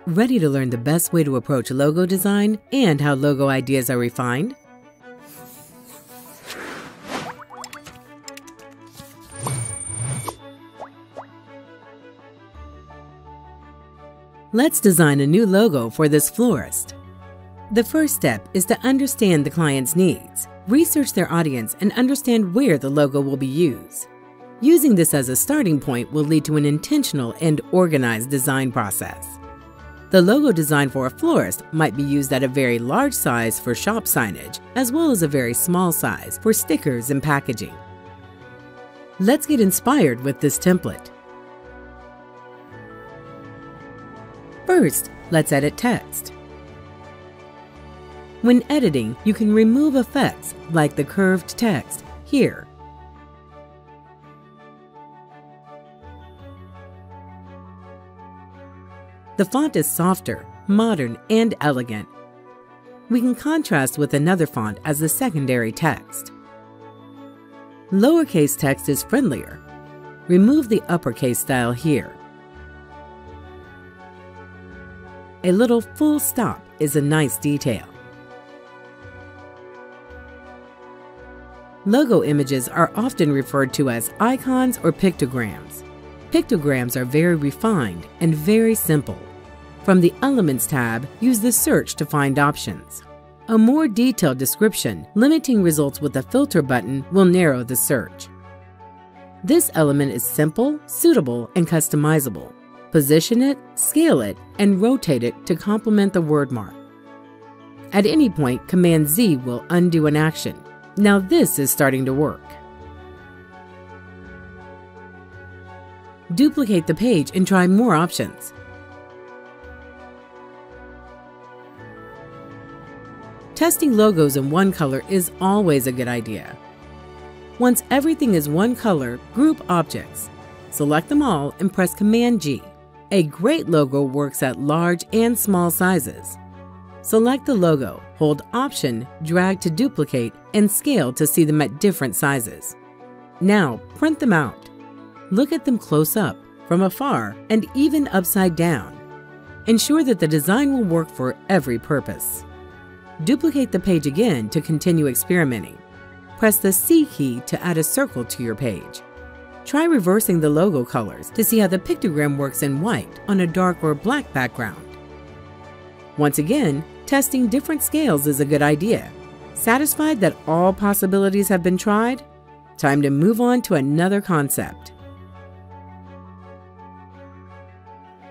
Ready to learn the best way to approach logo design and how logo ideas are refined? Let's design a new logo for this florist. The first step is to understand the client's needs. Research their audience and understand where the logo will be used. Using this as a starting point will lead to an intentional and organized design process. The logo design for a florist might be used at a very large size for shop signage, as well as a very small size for stickers and packaging. Let's get inspired with this template. First, let's edit text. When editing, you can remove effects like the curved text here. The font is softer, modern, and elegant. We can contrast with another font as the secondary text. Lowercase text is friendlier. Remove the uppercase style here. A little full stop is a nice detail. Logo images are often referred to as icons or pictograms. Pictograms are very refined and very simple. From the Elements tab, use the Search to find options. A more detailed description, limiting results with a filter button, will narrow the search. This element is simple, suitable, and customizable. Position it, scale it, and rotate it to complement the word mark. At any point, Command-Z will undo an action. Now this is starting to work. Duplicate the page and try more options. Testing logos in one color is always a good idea. Once everything is one color, group objects. Select them all and press Command-G. A great logo works at large and small sizes. Select the logo, hold Option, drag to duplicate, and scale to see them at different sizes. Now, print them out. Look at them close up, from afar, and even upside down. Ensure that the design will work for every purpose. Duplicate the page again to continue experimenting. Press the C key to add a circle to your page. Try reversing the logo colors to see how the pictogram works in white on a dark or black background. Once again, testing different scales is a good idea. Satisfied that all possibilities have been tried? Time to move on to another concept.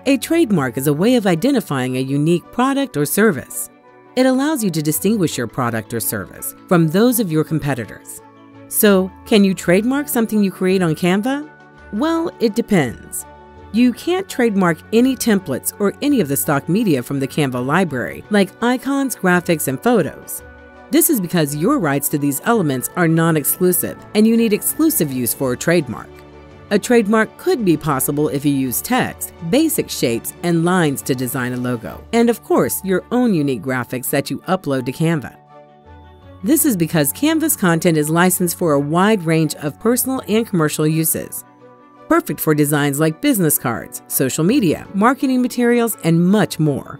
A trademark is a way of identifying a unique product or service. It allows you to distinguish your product or service from those of your competitors. So, can you trademark something you create on Canva? Well, it depends. You can't trademark any templates or any of the stock media from the Canva library, like icons, graphics, and photos. This is because your rights to these elements are non-exclusive, and you need exclusive use for a trademark. A trademark could be possible if you use text, basic shapes, and lines to design a logo, and of course, your own unique graphics that you upload to Canva. This is because Canva's content is licensed for a wide range of personal and commercial uses. Perfect for designs like business cards, social media, marketing materials, and much more.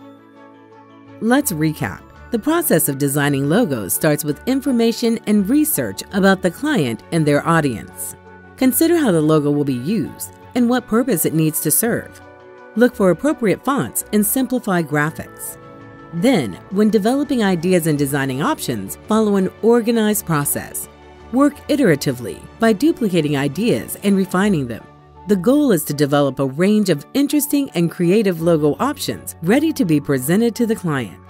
Let's recap. The process of designing logos starts with information and research about the client and their audience. Consider how the logo will be used and what purpose it needs to serve. Look for appropriate fonts and simplify graphics. Then, when developing ideas and designing options, follow an organized process. Work iteratively by duplicating ideas and refining them. The goal is to develop a range of interesting and creative logo options ready to be presented to the client.